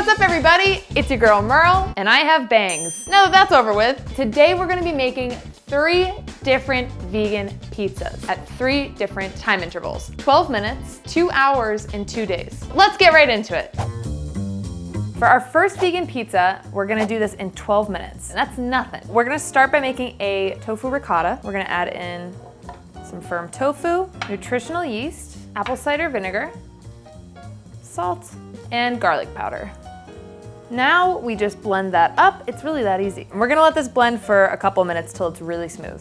up, everybody? It's your girl Merle, and I have bangs. Now that that's over with, today we're gonna be making 3 different vegan pizzas at 3 different time intervals. 12 minutes, 2 hours, and 2 days. Let's get right into it. For our first vegan pizza, we're gonna do this in 12 minutes, and that's nothing. We're gonna start by making a tofu ricotta. We're gonna add in some firm tofu, nutritional yeast, apple cider vinegar, salt, and garlic powder. Now we just blend that up. It's really that easy. And we're gonna let this blend for a couple minutes till it's really smooth.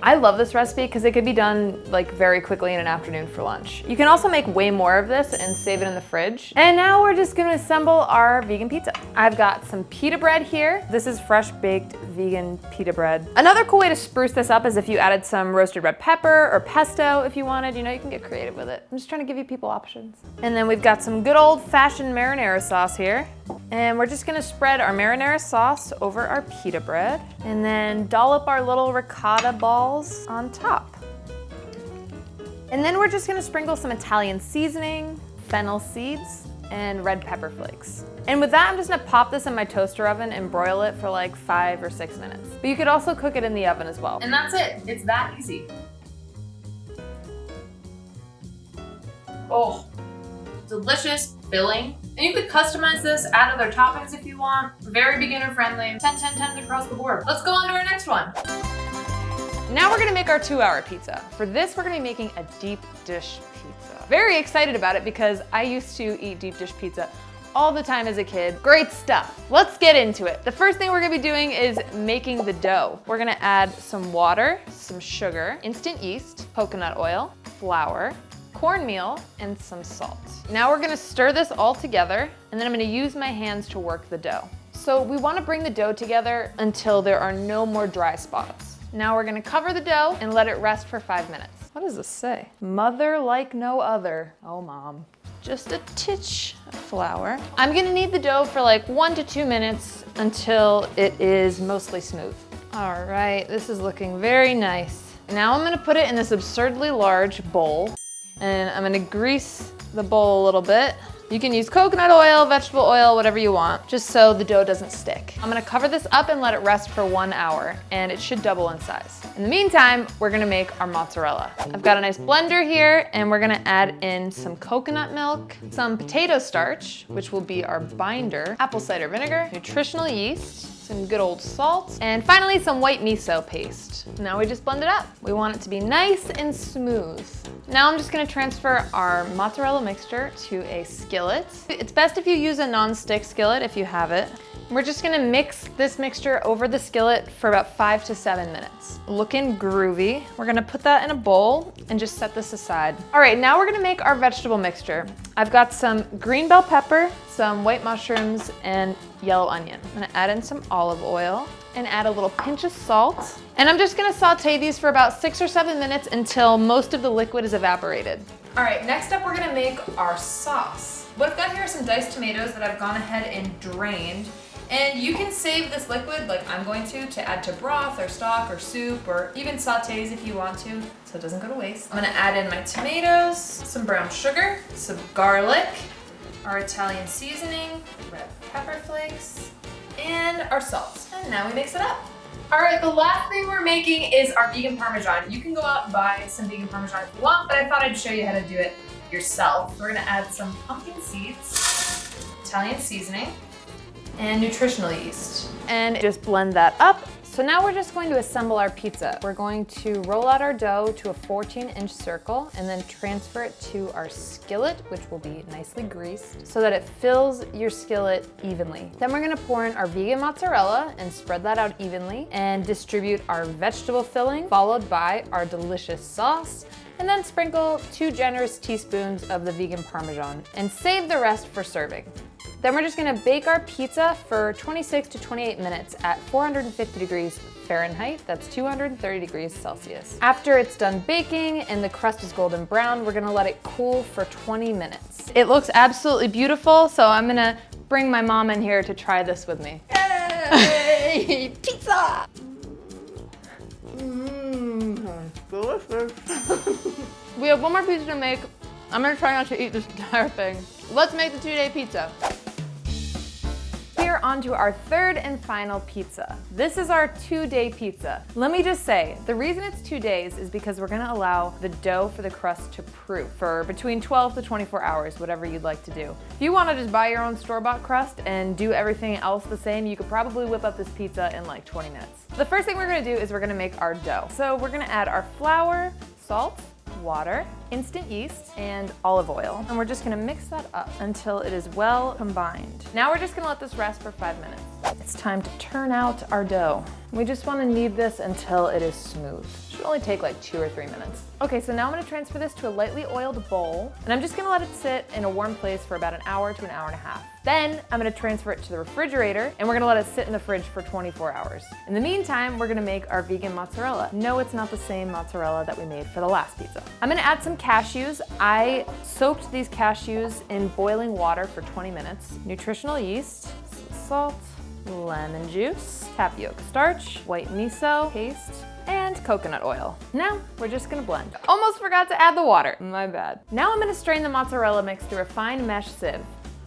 I love this recipe because it could be done like very quickly in an afternoon for lunch. You can also make way more of this and save it in the fridge. And now we're just gonna assemble our vegan pizza. I've got some pita bread here. This is fresh baked vegan pita bread. Another cool way to spruce this up is if you added some roasted red pepper or pesto if you wanted. You know, you can get creative with it. I'm just trying to give you people options. And then we've got some good old fashioned marinara sauce here. And we're just gonna spread our marinara sauce over our pita bread and then dollop our little ricotta balls on top. And then we're just gonna sprinkle some Italian seasoning, fennel seeds, and red pepper flakes. And with that, I'm just gonna pop this in my toaster oven and broil it for like 5 or 6 minutes. But you could also cook it in the oven as well. And that's it, it's that easy. Oh, delicious, filling. And you could customize this, add other toppings if you want. Very beginner friendly, 10, 10, 10 across the board. Let's go on to our next one. Now we're gonna make our 2-hour pizza. For this, we're gonna be making a deep dish pizza. Very excited about it because I used to eat deep dish pizza all the time as a kid. Great stuff. Let's get into it. The first thing we're gonna be doing is making the dough. We're gonna add some water, some sugar, instant yeast, coconut oil, flour, cornmeal, and some salt. Now we're gonna stir this all together, and then I'm gonna use my hands to work the dough. So we wanna bring the dough together until there are no more dry spots. Now we're gonna cover the dough and let it rest for 5 minutes. What does this say? Mother like no other. Oh, Mom. Just a titch of flour. I'm gonna knead the dough for like 1 to 2 minutes until it is mostly smooth. All right, this is looking very nice. Now I'm gonna put it in this absurdly large bowl, and I'm gonna grease the bowl a little bit. You can use coconut oil, vegetable oil, whatever you want, just so the dough doesn't stick. I'm gonna cover this up and let it rest for 1 hour, and it should double in size. In the meantime, we're gonna make our mozzarella. I've got a nice blender here, and we're gonna add in some coconut milk, some potato starch, which will be our binder, apple cider vinegar, nutritional yeast, some good old salt, and finally some white miso paste. Now we just blend it up. We want it to be nice and smooth. Now I'm just gonna transfer our mozzarella mixture to a skillet. It's best if you use a non-stick skillet if you have it. We're just gonna mix this mixture over the skillet for about 5 to 7 minutes. Looking groovy. We're gonna put that in a bowl and just set this aside. All right, now we're gonna make our vegetable mixture. I've got some green bell pepper, some white mushrooms, and yellow onion. I'm gonna add in some olive oil and add a little pinch of salt. And I'm just gonna saute these for about 6 or 7 minutes until most of the liquid is evaporated. All right, next up we're gonna make our sauce. What I've got here are some diced tomatoes that I've gone ahead and drained. And you can save this liquid, like I'm going to add to broth or stock or soup or even sautés if you want to, so it doesn't go to waste. I'm gonna add in my tomatoes, some brown sugar, some garlic, our Italian seasoning, red pepper flakes, and our salt. And now we mix it up. All right, the last thing we're making is our vegan Parmesan. You can go out and buy some vegan Parmesan if you want, but I thought I'd show you how to do it yourself. We're gonna add some pumpkin seeds, Italian seasoning, and nutritional yeast. And just blend that up. So now we're just going to assemble our pizza. We're going to roll out our dough to a 14-inch circle and then transfer it to our skillet, which will be nicely greased so that it fills your skillet evenly. Then we're gonna pour in our vegan mozzarella and spread that out evenly and distribute our vegetable filling, followed by our delicious sauce, and then sprinkle 2 generous teaspoons of the vegan Parmesan and save the rest for serving. Then we're just gonna bake our pizza for 26 to 28 minutes at 450 degrees Fahrenheit, that's 230 degrees Celsius. After it's done baking and the crust is golden brown, we're gonna let it cool for 20 minutes. It looks absolutely beautiful, so I'm gonna bring my mom in here to try this with me. Yay! Pizza! Delicious. We have one more pizza to make. I'm gonna try not to eat this entire thing. Let's make the 2-day pizza. Here onto our third and final pizza. This is our 2-day pizza. Let me just say, the reason it's 2 days is because we're gonna allow the dough for the crust to proof for between 12 to 24 hours, whatever you'd like to do. If you wanna just buy your own store-bought crust and do everything else the same, you could probably whip up this pizza in like 20 minutes. The first thing we're gonna do is we're gonna make our dough. So we're gonna add our flour, salt, water, instant yeast, and olive oil. And we're just gonna mix that up until it is well combined. Now we're just gonna let this rest for 5 minutes. It's time to turn out our dough. We just wanna knead this until it is smooth. Should only take like 2 or 3 minutes. Okay, so now I'm gonna transfer this to a lightly oiled bowl, and I'm just gonna let it sit in a warm place for about an hour to an hour and a half. Then I'm gonna transfer it to the refrigerator, and we're gonna let it sit in the fridge for 24 hours. In the meantime, we're gonna make our vegan mozzarella. No, it's not the same mozzarella that we made for the last pizza. I'm gonna add some cashews. I soaked these cashews in boiling water for 20 minutes. Nutritional yeast, some salt, lemon juice, tapioca starch, white miso paste, and coconut oil. Now, we're just gonna blend. Almost forgot to add the water, my bad. Now I'm gonna strain the mozzarella mix through a fine mesh sieve.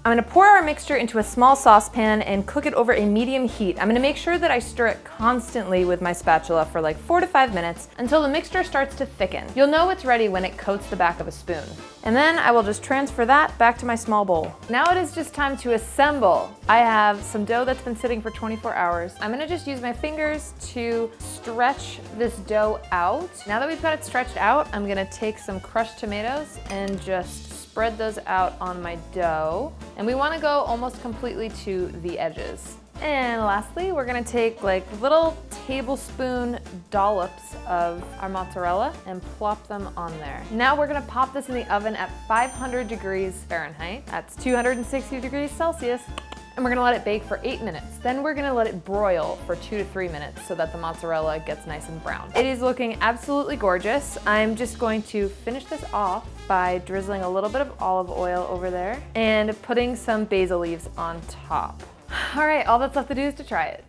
I'm gonna pour our mixture into a small saucepan and cook it over a medium heat. I'm gonna make sure that I stir it constantly with my spatula for like 4 to 5 minutes until the mixture starts to thicken. You'll know it's ready when it coats the back of a spoon. And then I will just transfer that back to my small bowl. Now it is just time to assemble. I have some dough that's been sitting for 24 hours. I'm gonna just use my fingers to stretch this dough out. Now that we've got it stretched out, I'm gonna take some crushed tomatoes and just spread those out on my dough. And we wanna go almost completely to the edges. And lastly, we're gonna take like little tablespoon dollops of our mozzarella and plop them on there. Now we're gonna pop this in the oven at 500 degrees Fahrenheit. That's 260 degrees Celsius. And we're gonna let it bake for 8 minutes. Then we're gonna let it broil for 2 to 3 minutes so that the mozzarella gets nice and brown. It is looking absolutely gorgeous. I'm just going to finish this off by drizzling a little bit of olive oil over there and putting some basil leaves on top. All right, all that's left to do is to try it.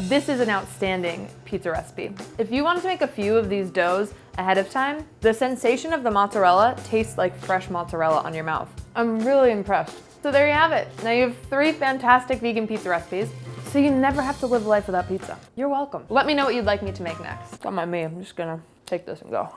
This is an outstanding pizza recipe. If you wanted to make a few of these doughs ahead of time, the sensation of the mozzarella tastes like fresh mozzarella on your mouth. I'm really impressed. So there you have it. Now you have 3 fantastic vegan pizza recipes, so you never have to live life without pizza. You're welcome. Let me know what you'd like me to make next. Don't mind me, I'm just gonna take this and go.